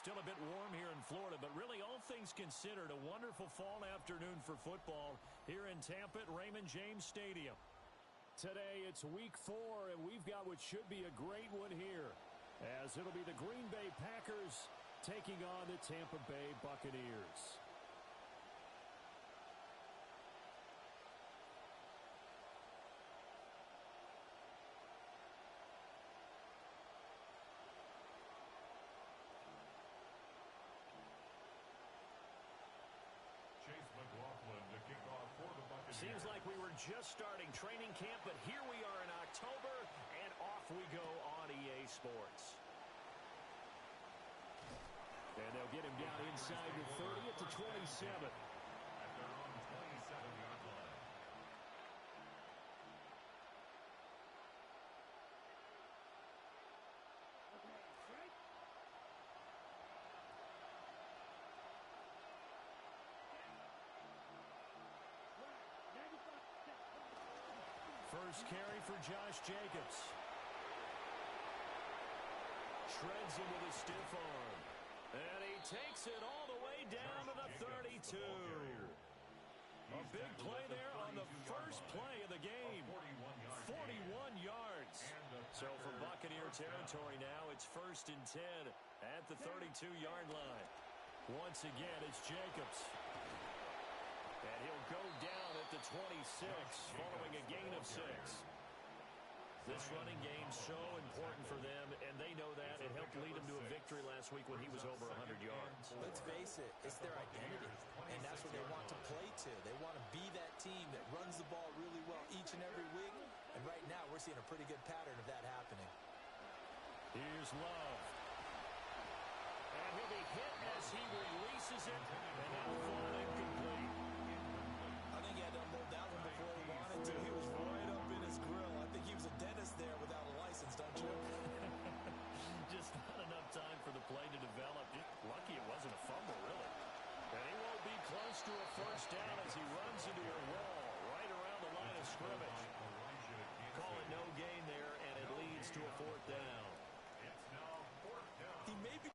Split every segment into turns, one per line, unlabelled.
still a bit warm here in Florida, but really all things considered, a wonderful fall afternoon for football here in Tampa at Raymond James Stadium. Today it's week 4, and we've got what should be a great one here, as it'll be the Green Bay Packers taking on the Tampa Bay Buccaneers. Seems like we were just starting training camp, but here we are in October, and off we go on EA Sports. And they'll get him down inside the 30 at the 27.
At their own 27-yard line.
First carry for Josh Jacobs. Shreds him with a stiff arm. And he takes it all the way down to the 32. A big play there on the first play of the game. 41 yards. So for Buccaneer territory now, it's 1st and 10 at the 32-yard line. Once again, it's Jacobs. And he'll go down at the 26 following a gain of 6. This running game's so important for them, and they know that. It helped lead them to a victory last week when he was over 100 yards.
Let's face it, it's their identity, and that's what they want to play to. They want to be that team that runs the ball really well each and every week, and right now we're seeing a pretty good pattern of that happening.
Here's Love. And he'll be hit as he releases it, and now thrown incomplete.
I think he had to unload that one before he wanted to. He was right up in his grill. I think he was a dentist there without a license, don't you?
Just not enough time for the play to develop. Just lucky it wasn't a fumble, really. And he won't be close to a first down as he runs into a wall right around the line of scrimmage. Call it no gain there, and it leads to a 4th down.
It's now 4th down.
He may be.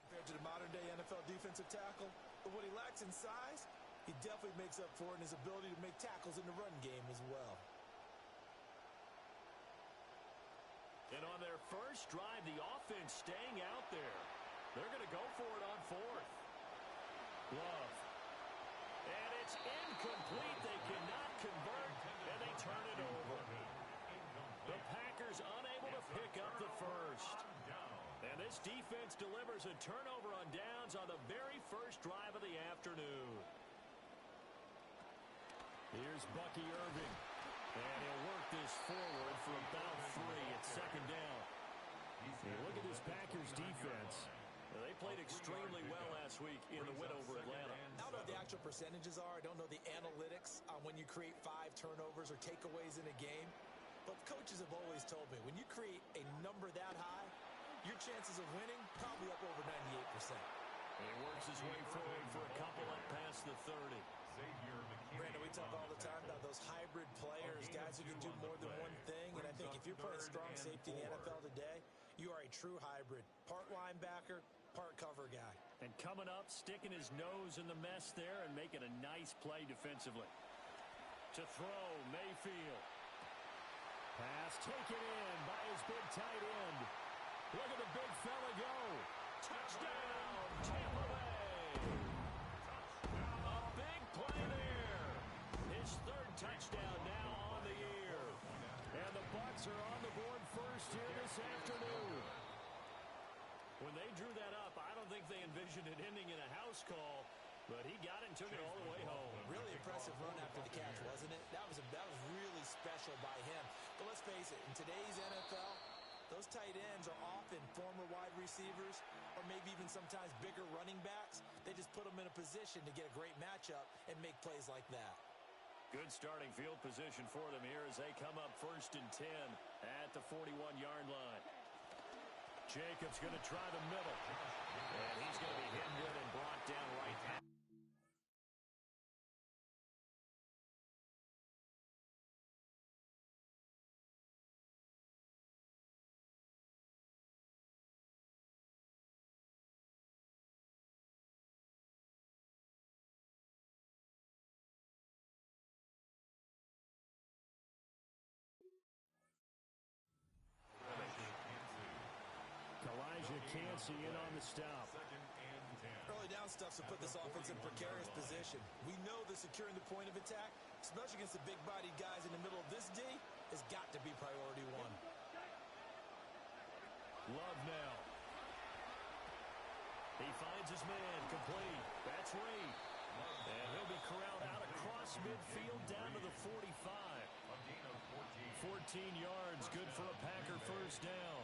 Compared to the modern-day NFL defensive tackle, but what he lacks in size, he definitely makes up for it in his ability to make tackles in the run game as well.
And on their first drive, the offense staying out there. They're going to go for it on 4th. Love. And it's incomplete. They cannot convert, and they turn it over. The Packers unable to pick up the first. And this defense delivers a turnover on downs on the very first drive of the afternoon. Here's Bucky Irving. And he'll work this forward for about 3 at 2nd down. And look at this Packers defense. They played extremely well last week in the win over Atlanta.
I don't know what the actual percentages are. I don't know the analytics on when you create 5 turnovers or takeaways in a game. But coaches have always told me, when you create a number that high, your chances of winning probably up over 98%.
He works his way forward for a couple up past the 30.
Brandon, we talk all the time about those hybrid players, guys who can do more than one thing. And I think if you're playing strong safety in the NFL today, you are a true hybrid. Part linebacker, part cover guy.
And coming up, sticking his nose in the mess there and making a nice play defensively. To throw, Mayfield. Pass taken in by his big tight end. Look at the big fella go. Touchdown, Tampa Bay. A big play there. His 3rd touchdown now on the year. And the Bucs are on the board first here this afternoon. When they drew that up, I don't think they envisioned it ending in a house call. But he got it and took it all the way home.
Really impressive run after the catch, wasn't it? That was really special by him. But let's face it, in today's NFL, those tight ends are often former wide receivers or maybe maybe even sometimes bigger running backs, they just put them in a position to get a great matchup and make plays like that.
Good starting field position for them here as they come up 1st and 10 at the 41-yard line. Jacobs going to try the middle. And he's going to be hit with and brought down right at. Cansey in on the stop.
Early down stuffs will put this offense in precarious position. We know that securing the point of attack, especially against the big-bodied guys in the middle of this D, has got to be priority one.
Love now. He finds his man complete. That's Reed. And he'll be corralled out across midfield down to the 45. 14 yards, good for a Packer first down.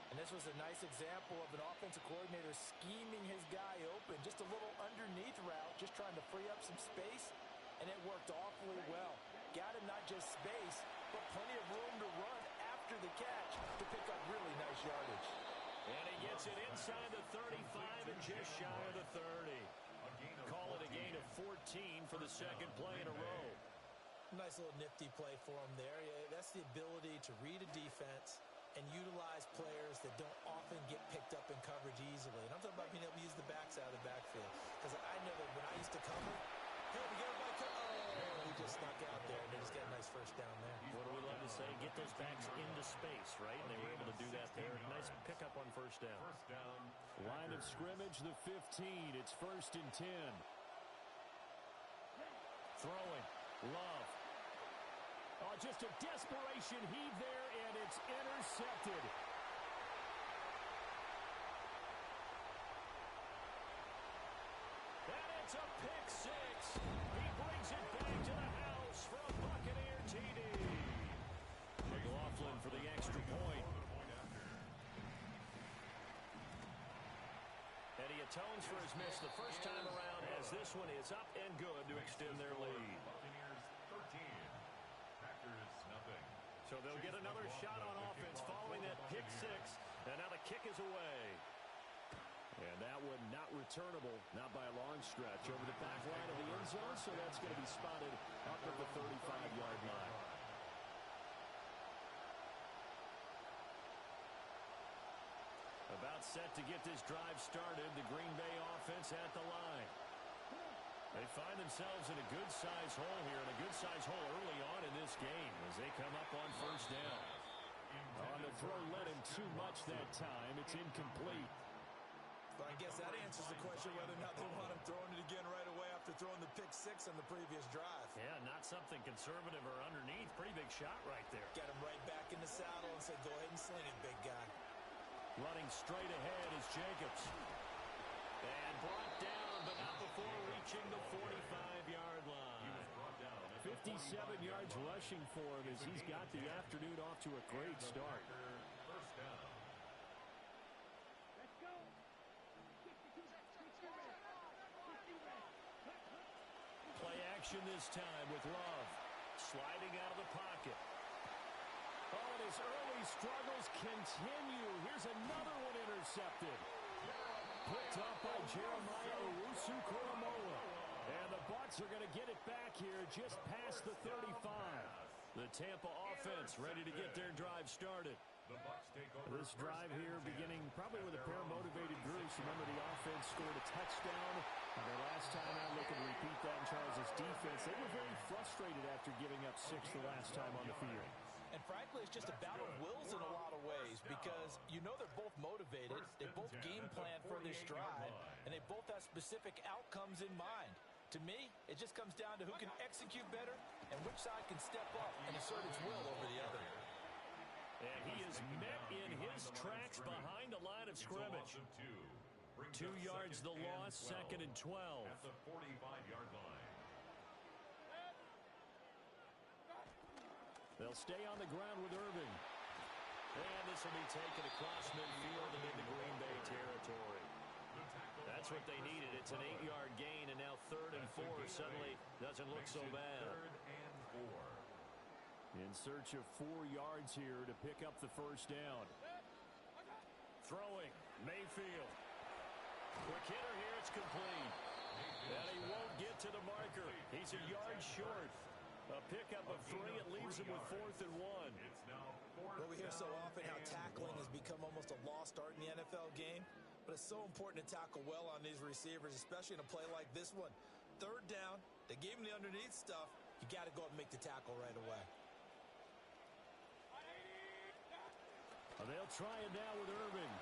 And this was a nice example of an offensive coordinator scheming his guy open. Just a little underneath route, just trying to free up some space, and it worked awfully well. Got him not just space, but plenty of room to run after the catch to pick up really nice yardage.
And he gets it inside the 35 and just shy of the 30. Call it a gain of 14 for the second play in a row.
Nice little nifty play for him there. Yeah, that's the ability to read a defense and utilize players that don't often get picked up in coverage easily. And I'm talking about being able to use the backs out of the backfield. Because I know that when I used to cover, hey, we get everybody he just snuck out there, and they just got a nice first down there.
What do we love to say? Get those backs into space, right? And they were able to do that there. Nice pickup on first down. Line of scrimmage, the 15. It's 1st and 10. Throwing. Love. Oh, just a desperation heave there, and it's intercepted. And it's a pick six. He brings it back to the house for a Buccaneer TD. McLaughlin for the extra point. And he atones for his miss the first time around as this one is up and good to extend their lead. So they'll get another shot on offense following that pick six. And now the kick is away. And that one not returnable, not by a long stretch, over the back line of the end zone. So that's going to be spotted up at the 35-yard line. About set to get this drive started, the Green Bay offense at the line. They find themselves in a good-sized hole here, and a good-sized hole early on in this game as they come up on first down. On the throw, led him too much that time. It's incomplete.
But I guess that answers the question whether or not they want him throwing it again right away after throwing the pick six on the previous drive.
Yeah, not something conservative or underneath. Pretty big shot right there.
Got him right back in the saddle and said, go ahead and sling it, big guy.
Running straight ahead is Jacobs. And brought down, but not before reaching the 45-yard line. 57 yards rushing for him as he's got the afternoon off to a great start. Play action this time with Love. Sliding out of the pocket. Oh, and his early struggles continue. Here's another one intercepted. Picked up by Jeremiah Owusu-Koramoah. And the Bucs are going to get it back here just past the 35. The Tampa offense ready to get their drive started. This drive here beginning probably with a pair of motivated groups. Remember, the offense scored a touchdown. And their last time out, looking to repeat that in Charles' defense. They were very frustrated after giving up 6 the last time on the field.
And frankly, it's just a battle of wills in a lot of ways because you know they're both motivated, they both game plan for this drive, and they both have specific outcomes in mind. To me, it just comes down to who can execute better and which side can step up and assert its will over the other.
And he is met in his tracks behind the line of scrimmage. 2 yards the loss, 2nd and 12.
At the 45-yard line.
They'll stay on the ground with Irving. And this will be taken across midfield and into Green Bay territory. that's what they needed. It's an 8-yard gain, and now 3rd and 4 suddenly doesn't look so bad.
3rd and 4.
In search of 4 yards here to pick up the first down. Throwing, Mayfield. Quick hitter here, it's complete. And he won't get to the marker. He's a yard short. A pickup of 3, it leaves him with 4th and 1.
It's now 4th.
Well, we hear so often how tackling has become almost a lost art in the NFL game, but it's so important to tackle well on these receivers, especially in a play like this one. 3rd down, they gave him the underneath stuff. You got to go up and make the tackle right away.
Well, they'll try it now with Irving.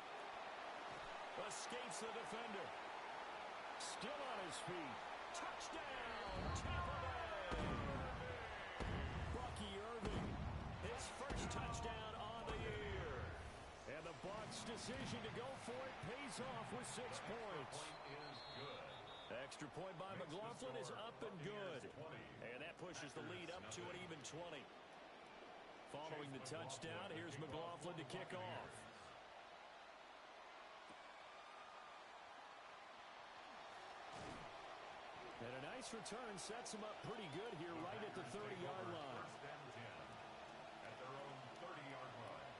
Escapes the defender. Still on his feet. Touchdown, Tampa Bay. Bucky Irving, his first touchdown on the year. And the Bucs' decision to go for it pays off with 6 points.
Is good.
Extra point by McLaughlin is up and good. And that pushes the lead up to an even 20. Following the touchdown, here's McLaughlin to kick off. And a nice return sets him up pretty good here right at the 30-yard line.
1st and 10 at their own 30-yard line.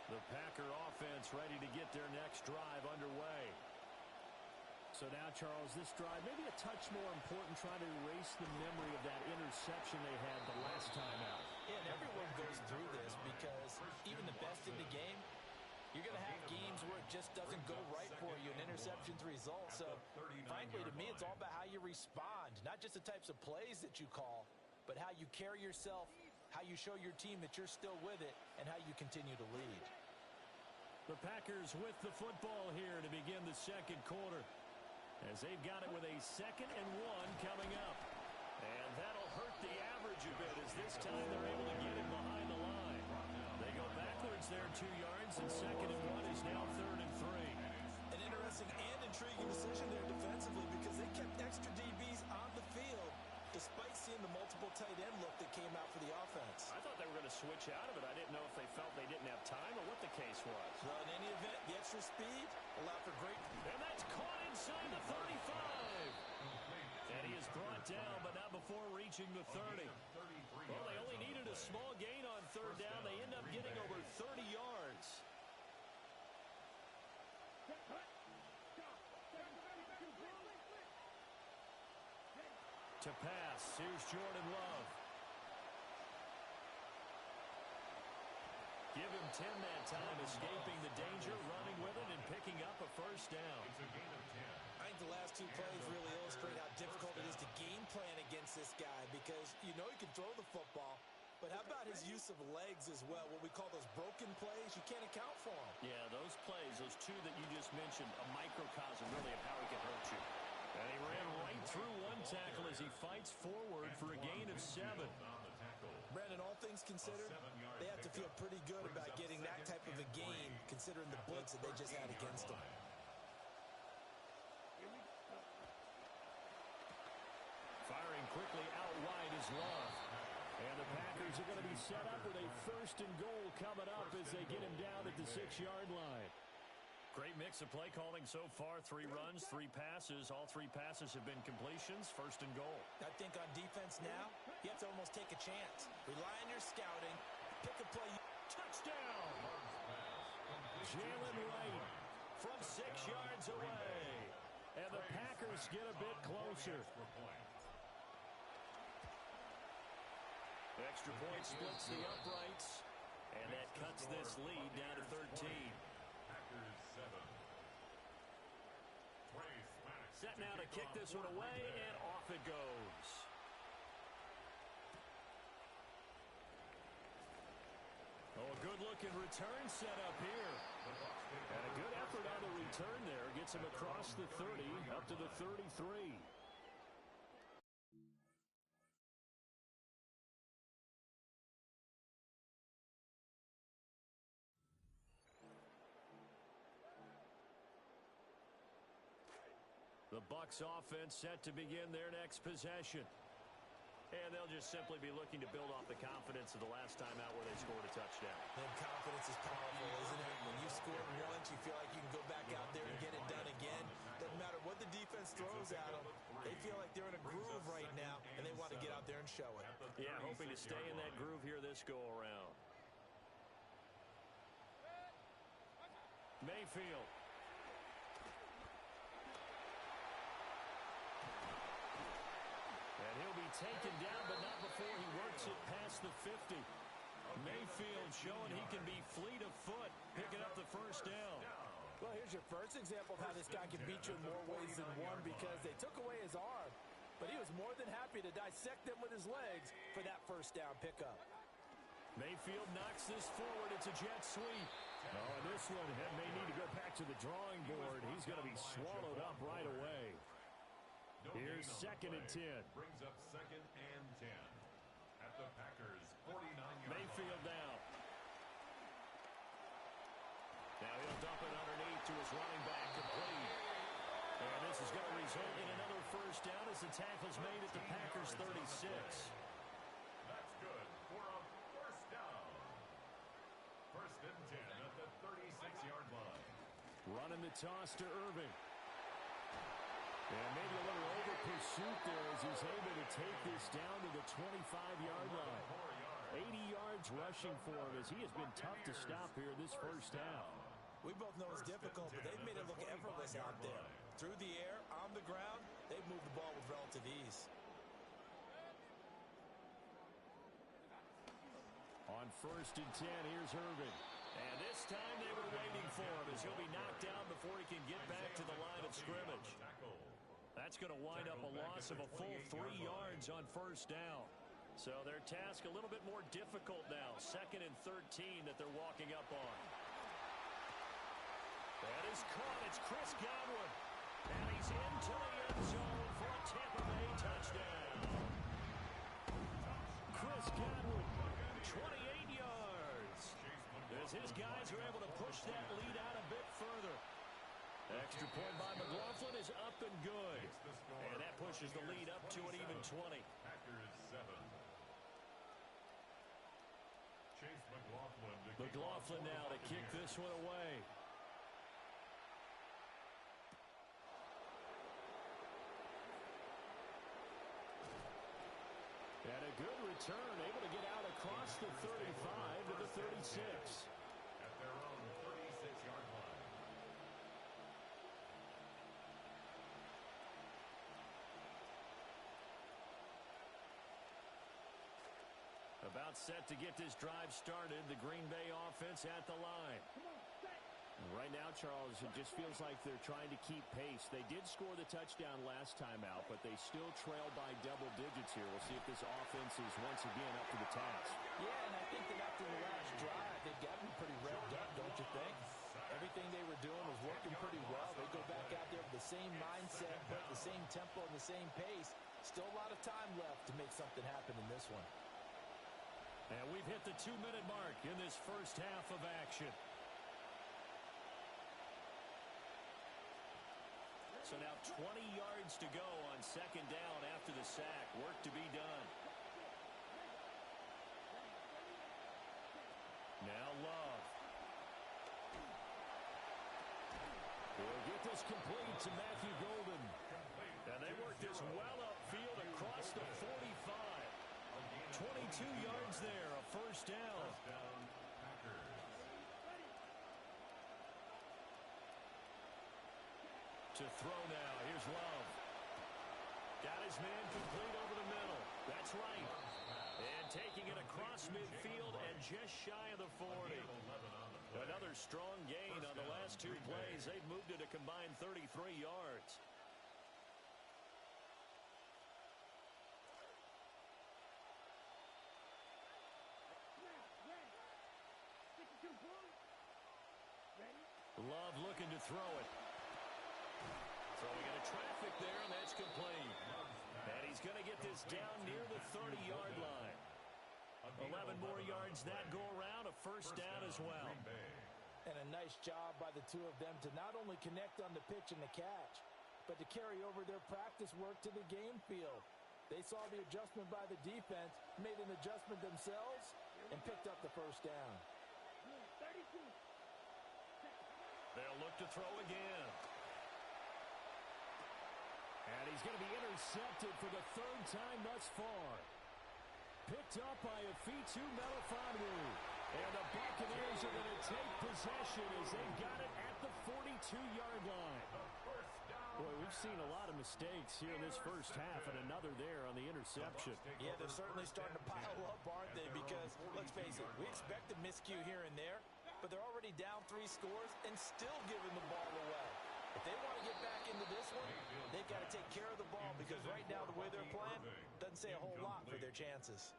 The Packer offense ready to get their next drive underway. So now, Charles, this drive maybe a touch more important, trying to erase the memory of that interception they had the last time out.
Yeah, and everyone goes through this because even the best in the game, you're going to have games where it just doesn't go right for you, and interceptions result. So, frankly, to me, it's all about how you respond, not just the types of plays that you call, but how you carry yourself, how you show your team that you're still with it, and how you continue to lead.
The Packers with the football here to begin the second quarter, as they've got it with a 2nd and 1 coming up. And that'll hurt the average a bit, as this time they're able to get him behind the line. They go backwards there 2 yards, and 2nd and 1 is now 3rd and 3.
An interesting and intriguing decision there defensively, because they kept extra DBs on the field despite seeing the multiple tight end look that came out for the offense.
I thought they were going to switch out of it. I didn't know if they felt they didn't have time or what the case was.
Well, in any event, the extra speed allowed for great...
And that's caught inside the 35. And he is brought down, but not before reaching the 30. Well, they only needed a small gain on 3rd down. They end up getting over 30 yards. To pass, here's Jordan Love. Give him 10 that time, escaping the danger, running with it, and picking up a first down.
It's a gain of 10.
I think the last 2 plays really illustrate how difficult it is to game plan against this guy, because you know he can throw the football, but how about his use of legs as well? What we call those broken plays, you can't account for them.
Yeah, those plays, those 2 that you just mentioned, a microcosm really of how he can hurt you. And he ran right through 1 tackle as he fights forward for a gain of 7.
Brandon, all things considered, they have to feel pretty good about getting that type of a gain, considering the blitz that they just had against them.
Firing quickly out wide is Love. And the Packers are going to be set up with a 1st and goal coming up as they get him down at the 6-yard line. Great mix of play calling so far. 3 runs, 3 passes. All 3 passes have been completions. 1st and goal.
I think on defense now, you have to almost take a chance. Rely on your scouting. Pick a play.
Touchdown! Jalen Wright from 6 yards away. And the Packers get a bit closer. Extra point splits the uprights. And that cuts this lead down to 13. Set now to kick this one away, and off it goes. Oh, a good-looking return set up here. And a good effort on the return there. Gets him across the 30, up to the 33. The Bucs offense set to begin their next possession. And they'll just simply be looking to build off the confidence of the last time out where they scored a touchdown.
And confidence is powerful, isn't it? When you score once, you feel like you can go defense throws at them, they feel like they're in a groove right now, and they want to get out there and show it.
Yeah, hoping to stay in that groove here this go-around. Mayfield. And he'll be taken down, but not before he works it past the 50. Mayfield showing he can be fleet of foot, picking up the first down.
Well, here's your first example of how this guy can beat you in more ways than one, because they took away his arm, but he was more than happy to dissect them with his legs for that first down pickup.
Mayfield knocks this forward. It's a jet sweep. Oh, and this one may need to go back to the drawing board. He's going to be swallowed up right away. Here's 2nd and 10.
Brings up 2nd and 10 at the Packers 49-yard
Mayfield down. Now he'll dump it underneath to his running back, complete. And this is going to result in another first down as the tackle's made at the Packers 36.
That's good for a first down. 1st and 10 at the 36-yard line.
Running the toss to Irving. And maybe a little over pursuit there as he's able to take this down to the 25-yard line. 80 yards rushing for him as he has been tough to stop here this first half.
We both know it's difficult, but they've made it look effortless out there. Through the air, on the ground, they've moved the ball with relative ease.
On 1st and 10, here's Irving. And this time they were waiting for him as he'll be knocked down before he can get back to the line of scrimmage. That's going to wind up a loss of a full 3 yards on first down. So their task a little bit more difficult now. 2nd and 13 that they're walking up on. That is caught. It's Chris Godwin. And he's into the end zone for a Tampa Bay touchdown. Chris Godwin, 28 yards. As his guys are able to push that lead out a bit further. Extra point by McLaughlin is up and good. And that pushes the lead up to an even 20.
Packers 7. Chase
McLaughlin now to kick this one away. And a good return, able to get out across the 35 to the 36.
At their own 36-yard line.
About set to get this drive started, the Green Bay offense at the line. Right now, Charles, it just feels like they're trying to keep pace. They did score the touchdown last time out, but they still trail by double digits here. We'll see if this offense is once again up to the task.
Yeah, and I think that after the last drive, they've gotten pretty revved up, don't you think? Everything they were doing was working pretty well. They go back out there with the same mindset, but the same tempo and the same pace. Still a lot of time left to make something happen in this one.
And we've hit the 2-minute mark in this first half of action. So now 20 yards to go on 2nd down after the sack. Work to be done. Now Love. He'll get this complete to Matthew Golden. And they work this well upfield across the 45. 22 yards there, a first down. To throw now, here's Love. Got his man complete over the middle. That's right. And taking it across midfield and just shy of the 40. Another strong gain on the last 2 plays. They've moved it a combined 33 yards. Love looking to throw it. Throwing into traffic there, and that's complete. And he's going to get this down near the 30-yard line. 11 more yards that go around, a first down as well.
And a nice job by the two of them to not only connect on the pitch and the catch, but to carry over their practice work to the game field. They saw the adjustment by the defense, made an adjustment themselves, and picked up the first down.
They'll look to throw again. And he's going to be intercepted for the third time thus far. Picked up by Afitu Melifonwu. And the Buccaneers are going to take possession as they've got it at the 42-yard line. Boy, we've seen a lot of mistakes here in this first half, and another there on the interception.
Yeah, they're certainly starting to pile up, aren't they? Because, let's face it, we expect a miscue here and there, but they're already down 3 scores and still giving the ball away. If they want to get back into this one, they've got to take care of the ball, because right now the way they're playing doesn't say a whole lot for their chances.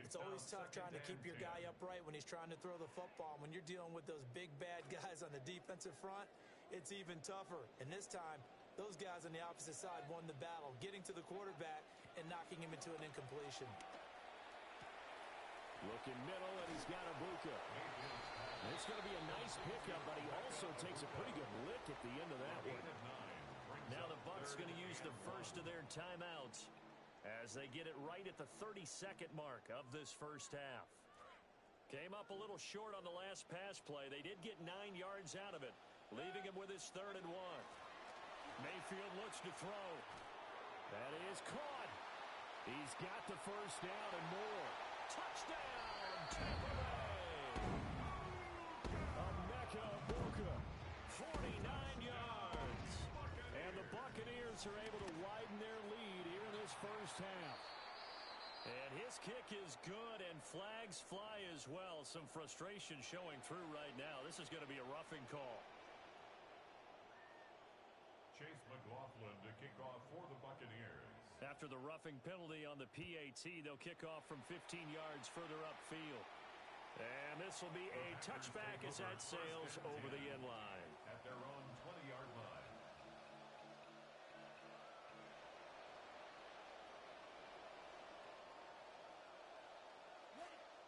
It's always tough trying to keep your guy upright when he's trying to throw the football. When you're dealing with those big, bad guys on the defensive front, it's even tougher. And this time, those guys on the opposite side won the battle, getting to the quarterback and knocking him into an incompletion.
Looking middle, and he's got Ibuka. It's going to be a nice pickup, but he also takes a pretty good lick at the end of that one. Now the Bucs going to use the first of their timeouts as they get it right at the 32nd mark of this first half. Came up a little short on the last pass play. They did get 9 yards out of it, leaving him with his 3rd and 1. Mayfield looks to throw. That is caught. He's got the first down and more. Touchdown, Tampa Bay. Emeka Ibuka, 49 yards. And the Buccaneers are able to widen their lead here in this first half. And his kick is good, and flags fly as well. Some frustration showing through right now. This is going to be a roughing call.
Chase McLaughlin to kick off for the Buccaneers.
After the roughing penalty on the PAT, they'll kick off from 15 yards further upfield. And this will be a touchback as that sails over the end line.
At their own 20-yard line.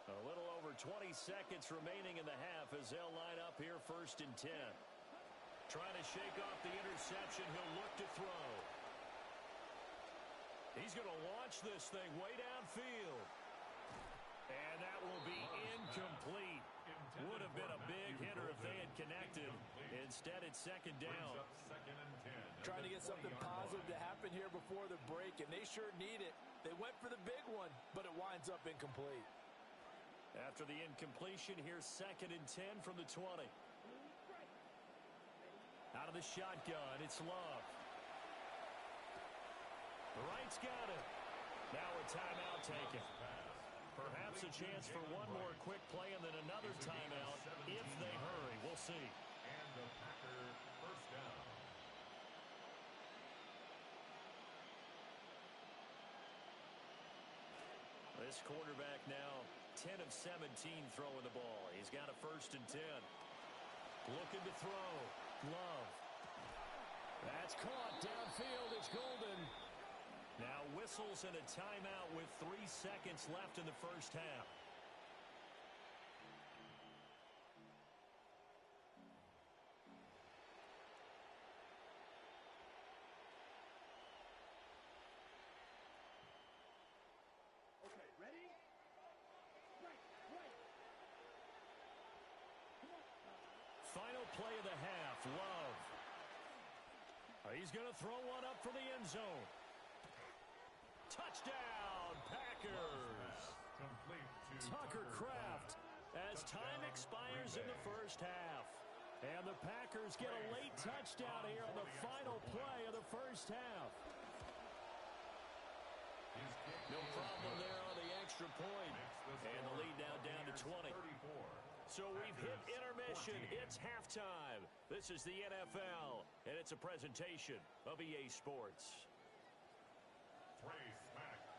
A little over 20 seconds remaining in the half as they'll line up here 1st and 10. Trying to shake off the interception. He'll look to throw. He's going to launch this thing way downfield. And that will be incomplete. Would have been a big hitter if they had connected. Instead, it's 2nd down.
Trying to get something positive to happen here before the break, and they sure need it. They went for the big one, but it winds up incomplete.
After the incompletion, here's 2nd and 10 from the 20. Out of the shotgun, it's Love. Wright's got it. Now a timeout taken. Perhaps a chance for one more quick play and then another timeout if they hurry. We'll see.
And the Packer first down.
This quarterback now 10 of 17 throwing the ball. He's got a 1st and 10. Looking to throw. Love. That's caught downfield. It's Golden. Now whistles and a timeout with 3 seconds left in the first half.
Okay, ready? Right. Come on.
Final play of the half. Love. He's going to throw one up for the end zone. Touchdown, Packers.
Complete to
Tucker Kraft as time expires in the first half. And the Packers get a late touchdown here on the final play of the first half. No problem there on the extra point. And the lead now down to 20. So we've hit intermission. It's halftime. This is the NFL, and it's a presentation of EA Sports.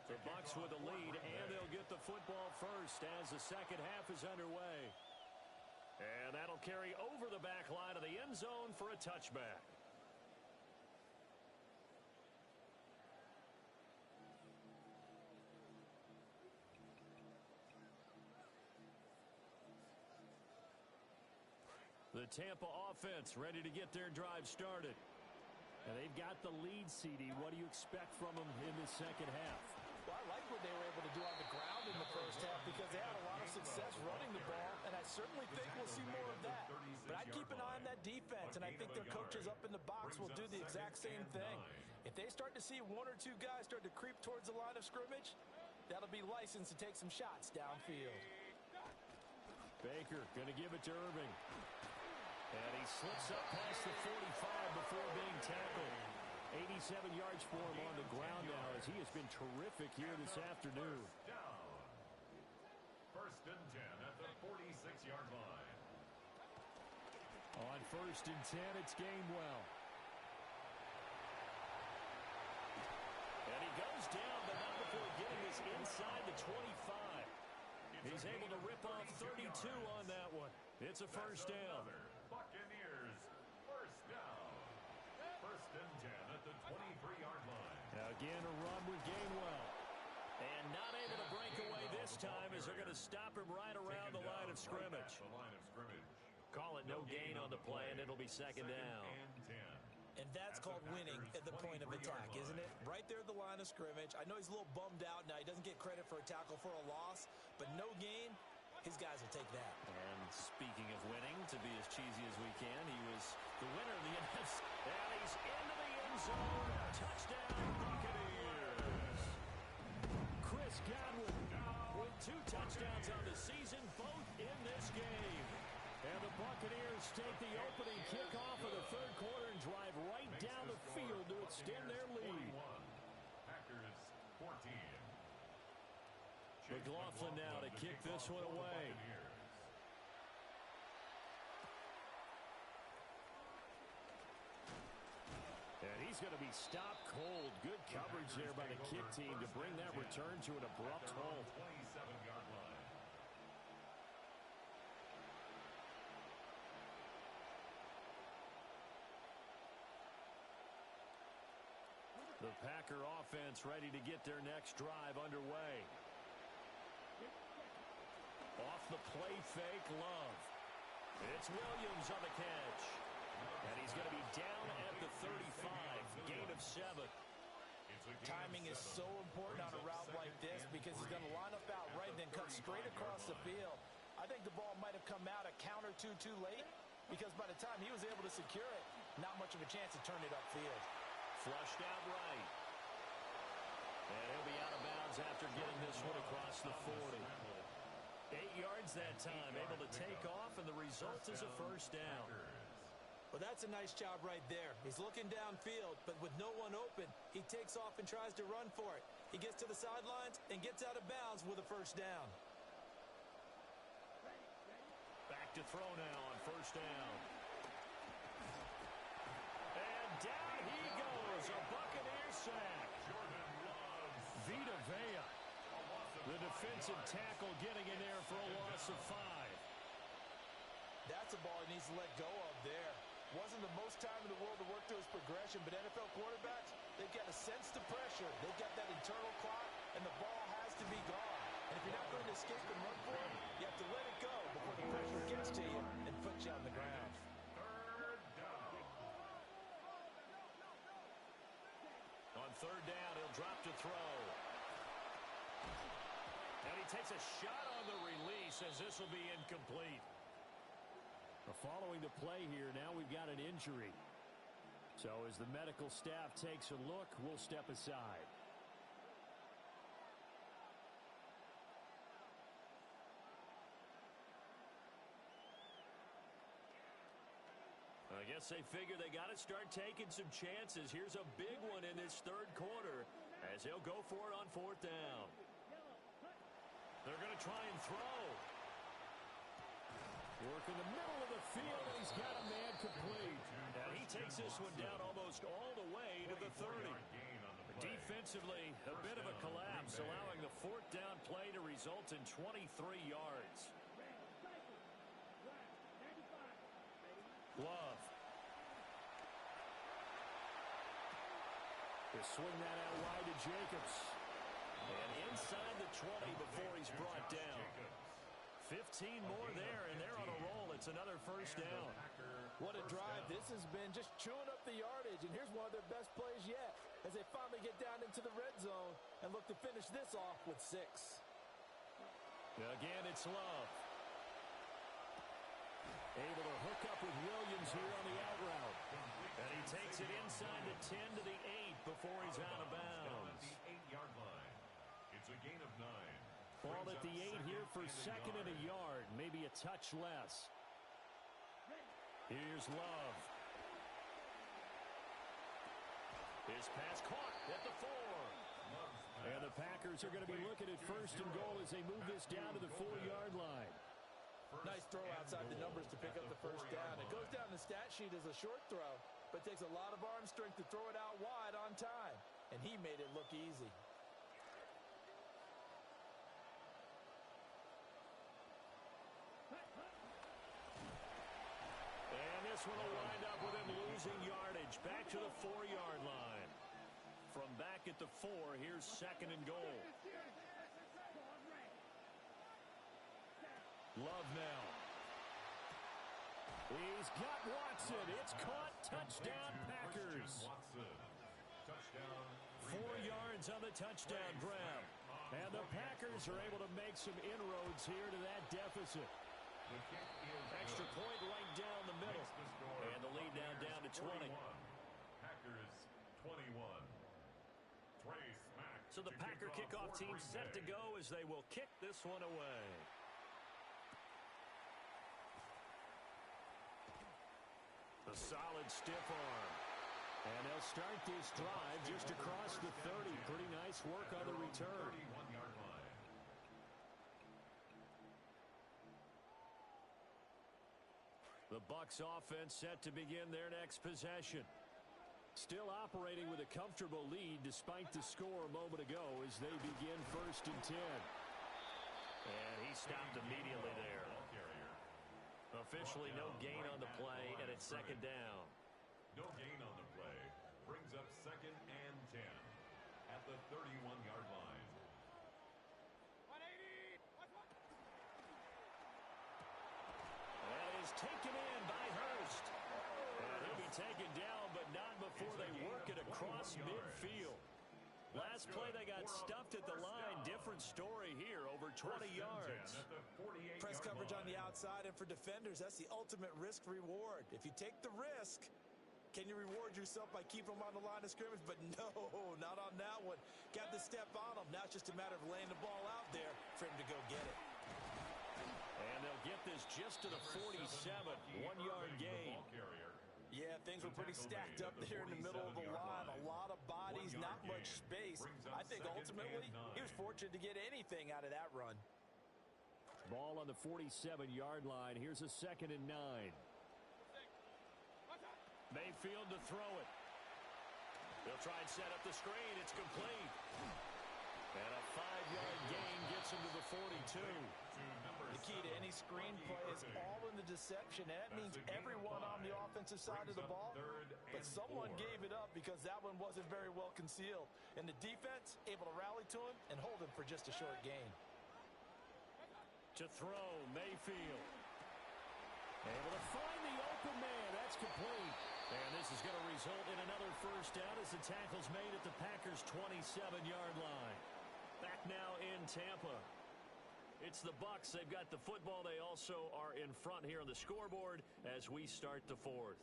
The Bucs with the lead, and they'll get the football first as the second half is underway. And that'll carry over the back line of the end zone for a touchback. The Tampa offense ready to get their drive started. And they've got the lead, CD. What do you expect from them in the second half?
Well, I like what they were able to do on the ground in the first half because they had a lot of success running the ball, and I certainly think we'll see more of that. But I'd keep an eye on that defense. defense, and I think their coaches up in the box will do the exact same thing. If they start to see one or two guys start to creep towards the line of scrimmage, that'll be license to take some shots downfield.
Baker going to give it to Irving. And he slips up past the 45 before being tackled. 87 yards for him on the ground now as he has been terrific here this afternoon.
First and 10 at the 46-yard line.
On first and 10, it's Gainwell. And he goes down, but not before getting this inside the 25. He's able to rip off 32 on that one. It's a first down.
Buccaneers, first down. First and 10 at the 23-yard line.
Again, a run with Gainwell. And not able to break away this time as they're going to stop him right around the line of scrimmage. Call it no gain on the play, and it'll be second down.
And that's called winning at the point of attack, isn't it? Right there at the line of scrimmage. I know he's a little bummed out now. He doesn't get credit for a tackle for a loss, but no gain, his guys will take that.
And speaking of winning, to be as cheesy as we can, he was the winner of the NFC. And he's into the end zone. Touchdown, Buccaneers. Chris Godwin with 2 touchdowns on the season, both in this game. And the Buccaneers take the opening kickoff of the third quarter and drive right down the field to extend their lead.
Packers 14.
McLaughlin now to kick this one away. And he's going to be stopped cold. Good coverage there by the kick team to bring that return to an abrupt halt.
27-yard line.
The Packer offense ready to get their next drive underway. Off the play fake, Love. It's Williams on the catch. And he's going to be down at the 35. Gain of 7.
Timing is so important on a route like this because he's going to line up out right and then cut straight across the field. I think the ball might have come out a count or two too late because by the time he was able to secure it, not much of a chance to turn it upfield.
Flushed out right. And he'll be out of bounds after getting this one across the 40. 8 yards that time, able to take off, and the result is a first down.
Well, that's a nice job right there. He's looking downfield, but with no one open, he takes off and tries to run for it. He gets to the sidelines and gets out of bounds with a first down.
Back to throw now on first down. And down he goes, a Buccaneer sack. Vita Vea, the defensive tackle, getting in there for a loss of 5.
That's a ball he needs to let go of there. Wasn't the most time in the world to work to his progression, but NFL quarterbacks, they've got a sense to pressure. They've got that internal clock, and the ball has to be gone. And if you're not going to escape and run for it, you have to let it go before the pressure gets to you and puts you on the ground.
On third down, he'll drop to throw. And he takes a shot on the release as this will be incomplete. Following the play here, now we've got an injury. So as the medical staff takes a look, we'll step aside. I guess they figure they got to start taking some chances. Here's a big one in this third quarter as they'll go for it on fourth down. They're going to try and throw. Work in the middle of the field, and he's got a man complete. And he takes this one down almost all the way to the 30. Defensively, a bit of a collapse, allowing the fourth down play to result in 23 yards. Love. They swing that out wide to Jacobs. And inside the 20 before he's brought down. 15 more there, and they're on a roll. It's another first down.
What a drive this has been, just chewing up the yardage, and here's one of their best plays yet as they finally get down into the red zone and look to finish this off with 6.
Again, it's Love. Able to hook broke up with Williams here on the out route. And he takes it inside the 10 to the 8 before he's out of bounds.
The 8-yard line. It's a gain of 9.
Ball at the 8 here for second and a yard, maybe a touch less. Here's Love. His pass caught at the 4. And the Packers are going to be looking at first and goal as they move this down to the 4-yard line.
Nice throw outside the numbers to pick up the first down. It goes down the stat sheet as a short throw, but takes a lot of arm strength to throw it out wide on time. And he made it look easy.
And this one will wind up with him losing yardage. Back to the 4-yard line. From back at the 4, here's second and goal. Love now. He's got Watson. It's caught. Touchdown, Packers. 4 yards on the touchdown grab. And the Packers are able to make some inroads here to that deficit. Extra point right down the middle. And the lead now down to 20.
Packers 21.
So the Packer kickoff team set to go as they will kick this one away. A solid stiff arm. And they'll start this drive just across the 30. Pretty nice work on the return.
31-yard line.
The Bucs offense set to begin their next possession. Still operating with a comfortable lead despite the score a moment ago as they begin first and 10. And he stopped immediately there. Officially no gain on the play, and it's second down.
No gain on the play. Brings up second and 10 at the 31-yard line.
180.
That is taken in by Hurst. And he'll be taken down, but not before they work it across midfield. Last play they got stuffed at the line. Different story here, over 20 yards.
Press coverage on the outside, and for defenders, that's the ultimate risk reward. If you take the risk, can you reward yourself by keeping them on the line of scrimmage? But no, not on that one. Got the step on them. Now it's just a matter of laying the ball out there for him to go get it.
And they'll get this just to the 47, 1-yard gain.
Yeah, things were pretty stacked up there in the middle of the line. A lot of bodies, not much space. I think ultimately he was fortunate to get anything out of that run.
Ball on the 47-yard line. Here's a second and 9. Mayfield to throw it. They'll try and set up the screen. It's complete. And a 5-yard gain gets him to the 42.
The key to any screen play is all in the deception, and that means everyone on the offensive side of the ball. But someone gave it up because that one wasn't very well concealed. And the defense able to rally to him and hold him for just a short gain.
To throw, Mayfield. Able to find the open man. That's complete. And this is going to result in another first down as the tackle's made at the Packers' 27-yard line. Back now in Tampa. It's the Bucs. They've got the football. They also are in front here on the scoreboard as we start the fourth.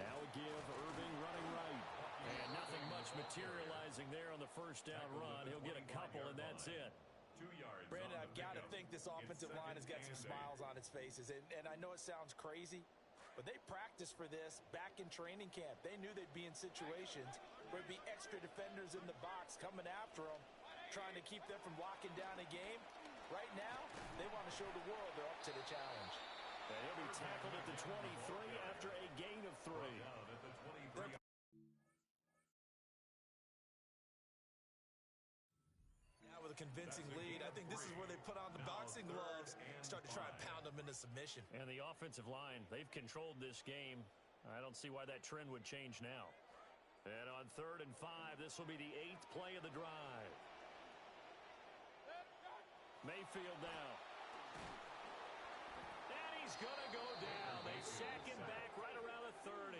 Now a give, Irving running right. And nothing much materializing there on the first down run. He'll get a couple, and that's it.
2 yards.
Brandon, I've got to think this offensive line has got some smiles on its faces. And I know it sounds crazy, but they practiced for this back in training camp. They knew they'd be in situations where it'd be extra defenders in the box coming after them, trying to keep them from locking down a game. Right now, they want to show the world they're up to the challenge.
And he'll be tackled at the 23 after a gain of 3.
Now with a convincing lead, I think this is where they put on the boxing gloves, start to try and pound them into submission.
And the offensive line, they've controlled this game. I don't see why that trend would change now. And on 3rd and 5, this will be the 8th play of the drive. Mayfield now. And he's going to go down. They sack him back right around the 30.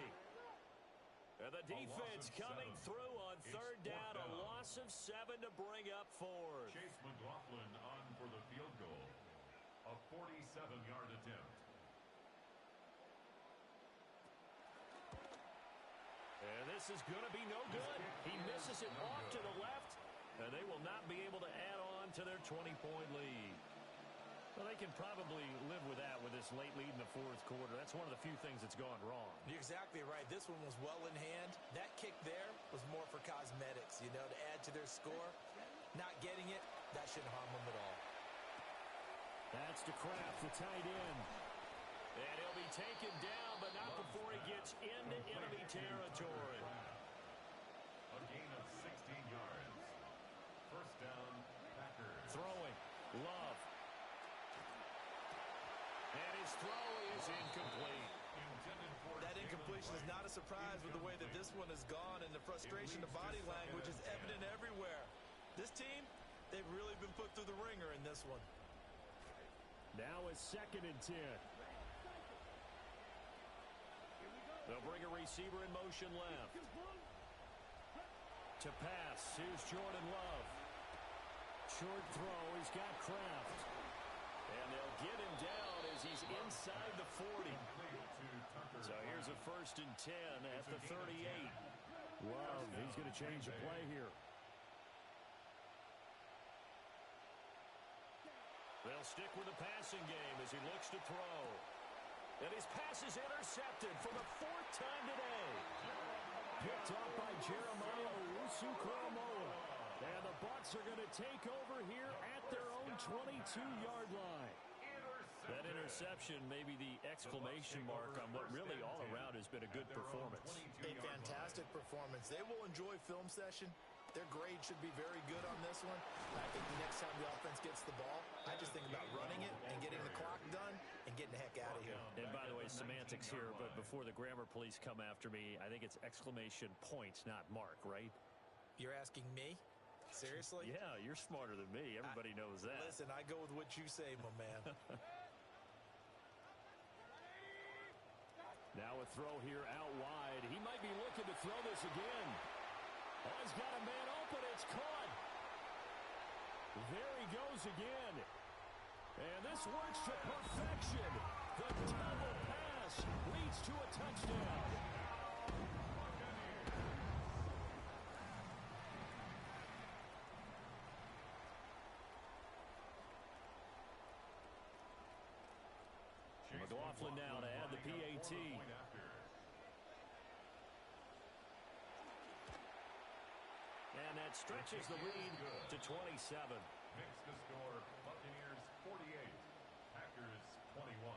And And the defense coming through on third down. A loss of 7 to bring up fourth.
Chase McLaughlin on for the field goal. A 47-yard attempt.
And this is going to be no good. He misses it off to the left, and they will not be able to add on to their 20-point lead. Well, they can probably live with that with this late lead in the fourth quarter. That's one of the few things that's gone wrong.
You're exactly right. This one was well in hand. That kick there was more for cosmetics, you know, to add to their score. Not getting it, that shouldn't harm them at all.
That's to Kraft, the tight end. And he'll be taken down, but not before he gets into enemy territory.
A gain of 16 yards. First down, Packers.
Throwing, Love. And his throw is incomplete.
That incompletion is not a surprise with the way that this one has gone, and the frustration, the body language is evident everywhere. This team, they've really been put through the ringer in this one.
Now it's 2nd and 10. They'll bring a receiver in motion left. To pass, here's Jordan Love. Short throw, he's got Kraft. And they'll get him down as he's inside the 40. So here's a 1st and 10 at the 38. Love, he's going to change the play here. They'll stick with the passing game as he looks to throw. And his pass is intercepted for the 4th time today. Picked off by Jeremiah Owusu-Koramoah. And the Bucs are going to take over here at their own 22-yard line. That interception may be the exclamation mark on what really all around has been a good performance.
A fantastic performance. They will enjoy film session. Their grade should be very good on this one. I think the next time the offense gets the ball, I just think about running it and getting the clock done and getting the heck out of here.
And by the way, semantics here, but before the grammar police come after me, I think it's exclamation point, not mark, right?
You're asking me? Seriously?
Yeah, you're smarter than me. Everybody knows that.
Listen, I go with what you say, my man.
Now a throw here out wide. He might be looking to throw this again. Oh, he's got a man open. It's caught. There he goes again. And this works to perfection. The double pass leads to a touchdown. McLaughlin now to add the PAT. And that stretches the lead to 27.
Makes the score Buccaneers 48, Packers 21.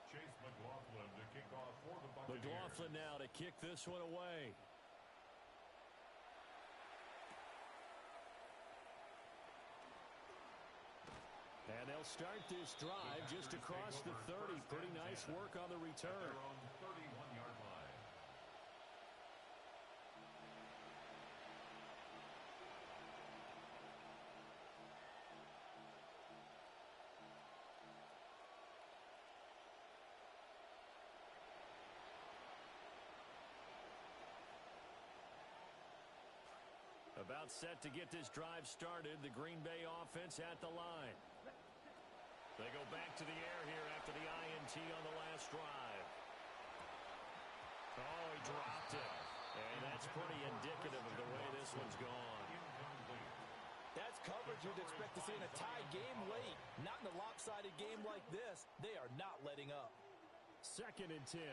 Chase McLaughlin to kick off for the Buccaneers.
McLaughlin now to kick this one away. And they'll start this drive just across the 30. Pretty nice work on the return.
At their own 31-yard line.
About set to get this drive started. The Green Bay offense at the line. They go back to the air here after the INT on the last drive. Oh, he dropped it. And that's pretty indicative of the way this one's gone.
That's coverage you'd expect to see in a tie game late. Not in a lopsided game like this. They are not letting up.
2nd and 10.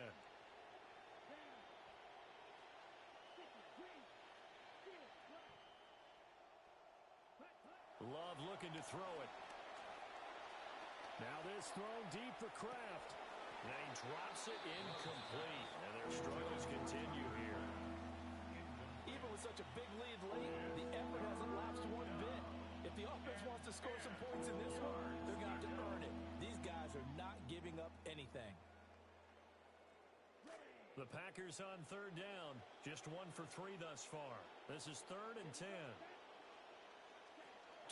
Love looking to throw it. Now this thrown deep for Kraft. And he drops it incomplete. And their struggles continue here.
Even with such a big lead late, the effort hasn't lapsed one bit. If the offense wants to score some points in this one, they're going to have to earn it. These guys are not giving up anything.
The Packers on 3rd down. Just 1 for 3 thus far. This is 3rd and 10.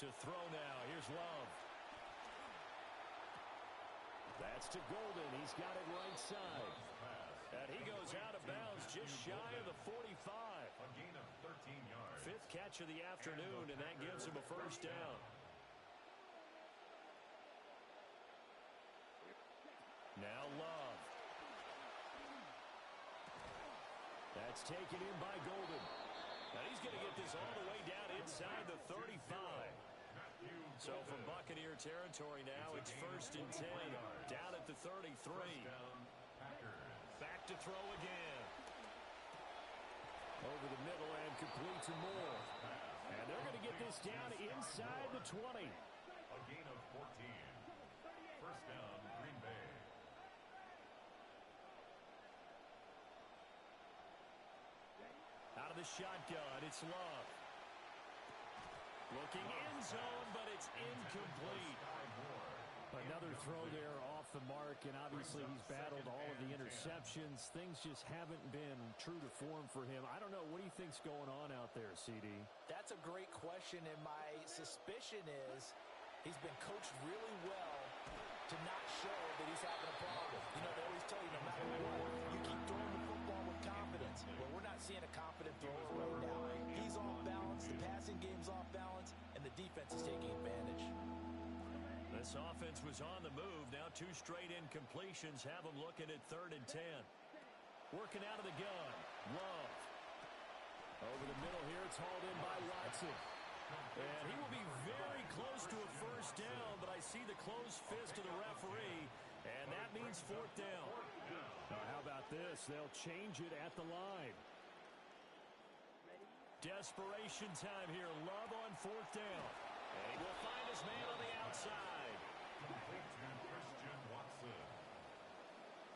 To throw now. Here's Love. That's to Golden. He's got it right side. And he goes out of bounds just shy of the 45.
A gain of 13 yards.
Fifth catch of the afternoon, and that gives him a first down. Now Love. That's taken in by Golden. Now he's going to get this all the way down inside the 35. So from Buccaneer territory now, it's 1st and 10. Down at the 33. Back to throw again. Over the middle and complete to Moore. And they're going to get this down inside the 20.
A gain of 14. First down, Green Bay.
Out of the shotgun, it's Love. Looking in zone, but it's incomplete. Another throw there off the mark, and obviously he's battled all of the interceptions. Things just haven't been true to form for him. I don't know. What do you think's going on out there, CD?
That's a great question, and my suspicion is he's been coached really well to not show that he's having a problem. You know, they always tell you no matter what, you keep throwing the football with confidence. Well, we're not seeing a confident thrower right now. He's off balance, the passing game's off balance, and the defense is taking advantage.
This offense was on the move. Now 2 straight incompletions have them looking at 3rd and 10. Working out of the gun. Love. Over the middle here, it's hauled in by Watson. And he will be very close to a first down, but I see the closed fist of the referee, and that means 4th down. Now, how about this? They'll change it at the line. Desperation time here. Love on 4th down. And he will find his man on the outside.
Complete to Christian Watson.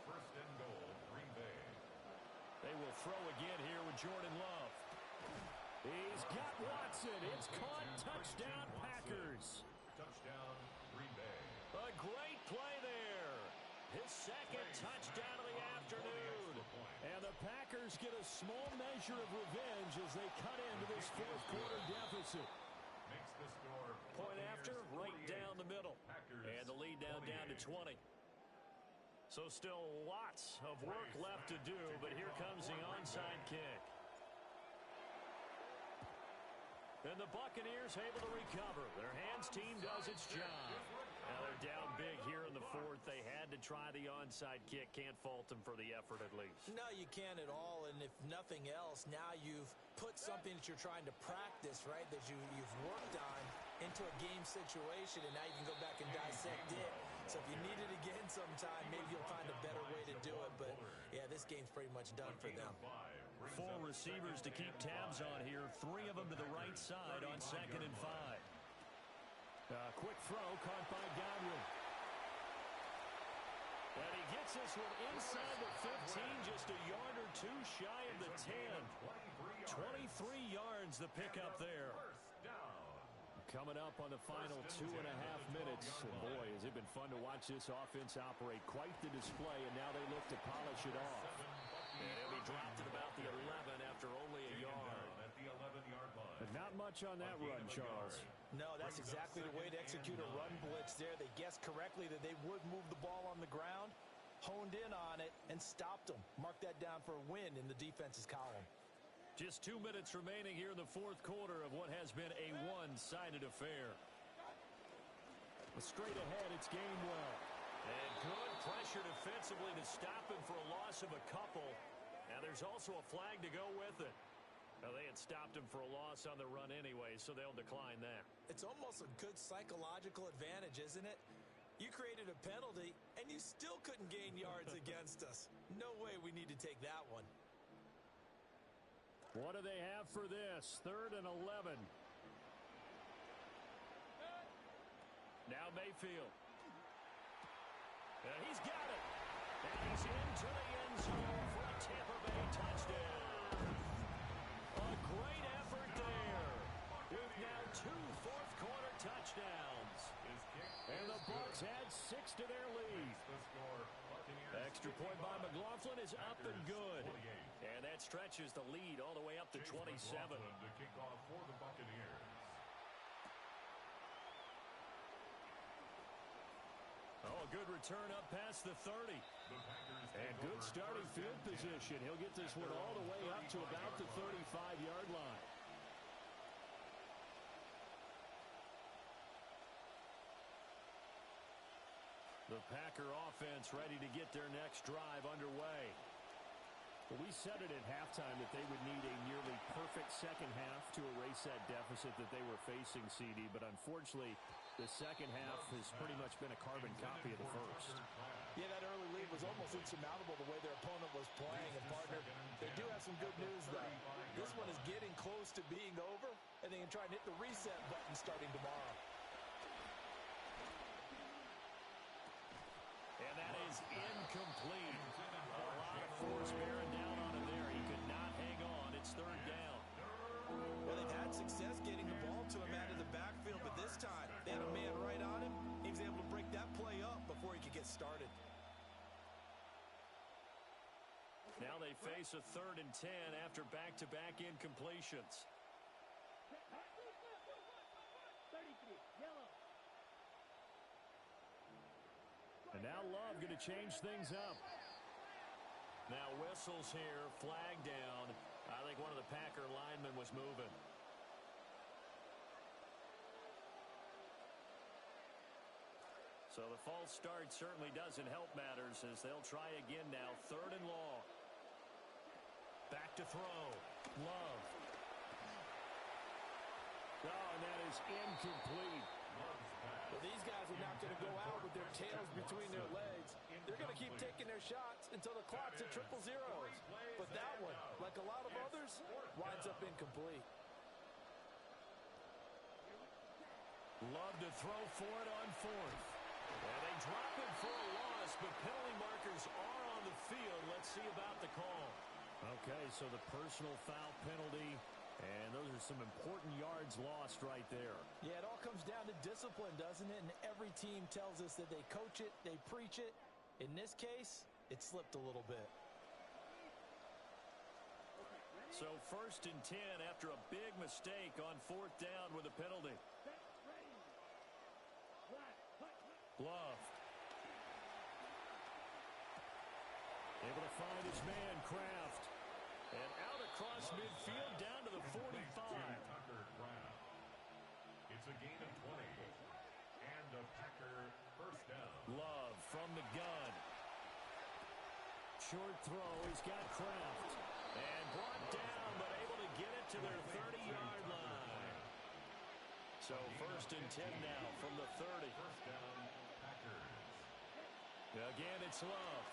First and goal, Green Bay.
They will throw again here with Jordan Love. He's got Watson. It's caught. Touchdown, Packers.
Touchdown, Green Bay.
A great play there. His second touchdown of the afternoon. And the Packers get a small measure of revenge as they cut into this 4th quarter deficit.
Makes the score.
Point after, right down the middle. And the lead down to 20. So still lots of work left to do, but here comes the onside kick. And the Buccaneers able to recover. Their hands team does its job. Now they're down big here in the 4th. They had to try the onside kick. Can't fault them for the effort at least.
No, you can't at all. And if nothing else, now you've put something that you're trying to practice, right, that you've worked on into a game situation, and now you can go back and dissect it. So if you need it again sometime, maybe you'll find a better way to do it. But, yeah, this game's pretty much done for them.
4 receivers to keep tabs on here. 3 of them to the right side on 2nd and 5. Quick throw caught by Godwin. And he gets this one inside the 15, just a yard or 2 shy of the 10. 23 yards the pickup there. Coming up on the final 2.5 minutes. And boy, has it been fun to watch this offense operate. Quite the display, and now they look to polish it off. And it'll be dropped at about the 11 after only a yard.
At the 11-yard line.
But not much on that run, Charles.
No, that's exactly the way to execute a run blitz there. They guessed correctly that they would move the ball on the ground, honed in on it, and stopped them. Mark that down for a win in the defense's column.
Just 2 minutes remaining here in the 4th quarter of what has been a one-sided affair. Straight ahead, it's Gainwell. And good pressure defensively to stop him for a loss of a couple. Now there's also a flag to go with it. Now, they had stopped him for a loss on the run anyway, so they'll decline that.
It's almost a good psychological advantage, isn't it? You created a penalty, and you still couldn't gain yards against us. No way we need to take that one.
What do they have for this? 3rd and 11. Now Mayfield. And he's got it. And he's into the end zone for a Tampa Bay touchdown. A great effort there. With now 2 fourth-quarter touchdowns. And the Bucs add 6 to their lead. Extra point by McLaughlin is up and good. And that stretches the lead all the way up to 27.
To kick off for the Buccaneers.
Oh, A good return up past the 30. And good starting field position. He'll get this one all the way up to about the 35-yard line. The Packer offense ready to get their next drive underway. Well, we said it at halftime that they would need a nearly perfect second half to erase that deficit that they were facing, CD. But unfortunately, the second half has pretty much been a carbon copy of the first.
Yeah, that early lead was almost insurmountable the way their opponent was playing. And, partner, they do have some good news, though. This one is getting close to being over, and they can try and hit the reset button starting tomorrow.
And that is incomplete. A lot of force bearing down on him there. He could not hang on. It's third down.
Well, they've had success getting the ball to him out of the backfield, but this time they had a man right on him. He was able to break that play up before he could get started.
Now they face a 3rd and 10 after back-to-back incompletions.
33, yellow.
And now Love going to change things up. Now whistles here, flag down. I think one of the Packer linemen was moving. So the false start certainly doesn't help matters as they'll try again now. 3rd and long. Back to throw. Love. Oh, and that is incomplete.
Well, these guys are not going to go out with their tails between their legs. They're going to keep taking their shots until the clock's at 000. But that one, like a lot of others, winds up incomplete.
Love to throw for it on 4th. And they drop it for a loss, but penalty markers are on the field. Let's see about the call. Okay, so the personal foul penalty. And those are some important yards lost right there.
Yeah, it all comes down to discipline, doesn't it? And every team tells us that they coach it, they preach it. In this case, it slipped a little bit.
So 1st and 10 after a big mistake on 4th down with a penalty. Love. Able to find his man, Kraft. And out across midfield down to the 45.
It's a gain of 20. And a Packer first down.
Love from the gun. Short throw. He's got Kraft. And brought down, but able to get it to their 30-yard line. So 1st and 10 now from the 30.
First down, Packers.
Again, it's Love.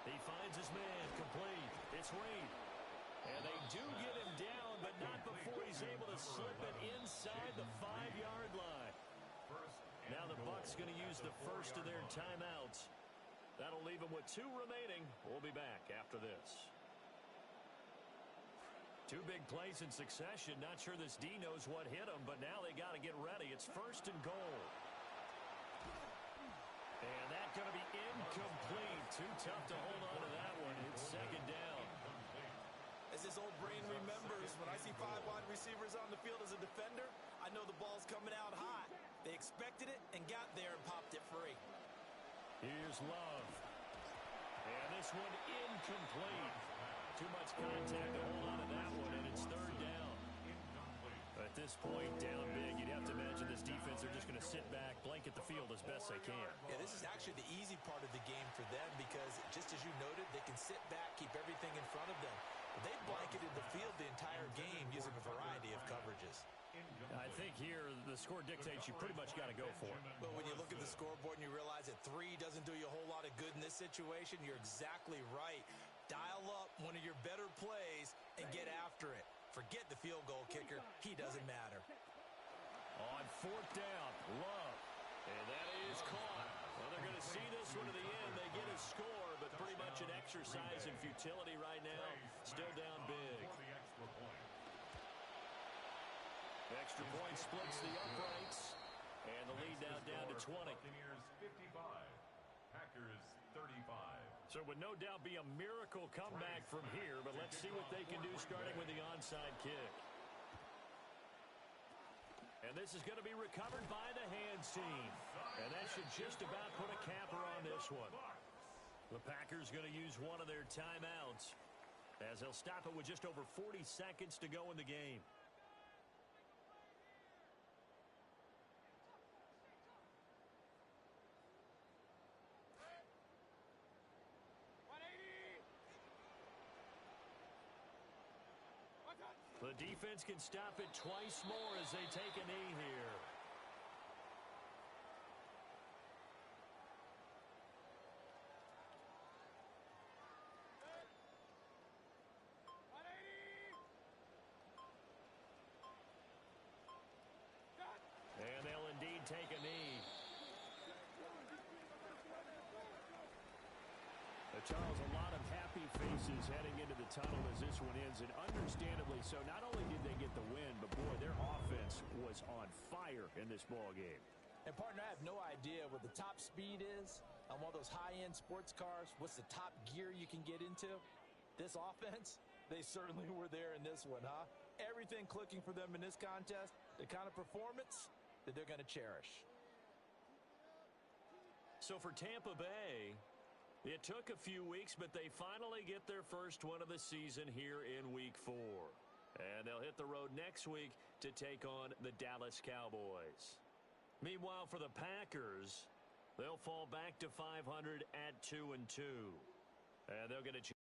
He finds his man, complete. It's Reed. And they do get him down, but not before he's able to slip it inside the 5-yard line. Now the Bucs going to use the first of their timeouts. That'll leave them with 2 remaining. We'll be back after this. 2 big plays in succession. Not sure this D knows what hit him, but now they got to get ready. It's 1st and goal. And that's going to be incomplete. Too tough to hold on to that one. It's 2nd down.
As this old brain remembers, when I see 5 wide receivers on the field as a defender, I know the ball's coming out hot. They expected it and got there and popped it free.
Here's Love. And this one incomplete. Too much contact to hold on to that one, and it's 3rd down. At this point, down big, you'd have to imagine this defense, they're just going to sit back, blanket the field as best they can.
Yeah, this is actually the easy part of the game for them because, just as you noted, they can sit back, keep everything in front of them. But they blanketed the field the entire game using a variety of coverages.
I think here the score dictates you pretty much got to go for it.
But when you look at the scoreboard and you realize that 3 doesn't do you a whole lot of good in this situation, you're exactly right. Dial up one of your better plays and get after it. Forget the field goal kicker. He doesn't matter.
On 4th down, Love. And that is caught. Well, they're going to see this one to the end. They get a score, but pretty much an exercise in futility right now. Still down big. Extra point splits the uprights. And the lead now down to 20.
Buccaneers 55. Packers 35.
So it would no doubt be a miracle comeback from here, but let's see what they can do starting with the onside kick. And And this is going to be recovered by the hands team. And that should just about put a capper on this one. The Packers going to use one of their timeouts as they'll stop it with just over 40 seconds to go in the game. The defense can stop it twice more as they take a knee here. And they'll indeed take a knee. Charles, a lot of happy faces heading into the tunnel as this one ends, and understandably so. Not only did they get the win, but boy, their offense was on fire in this ball game.
And partner, I have no idea what the top speed is on one of those high-end sports cars. What's the top gear you can get into? This offense, they certainly were there in this one, huh? Everything clicking for them in this contest, the kind of performance that they're going to cherish.
So for Tampa Bay, it took a few weeks, but they finally get their first win of the season here in Week 4. And they'll hit the road next week to take on the Dallas Cowboys. Meanwhile, for the Packers, they'll fall back to 500 at 2-2. And they'll get a chance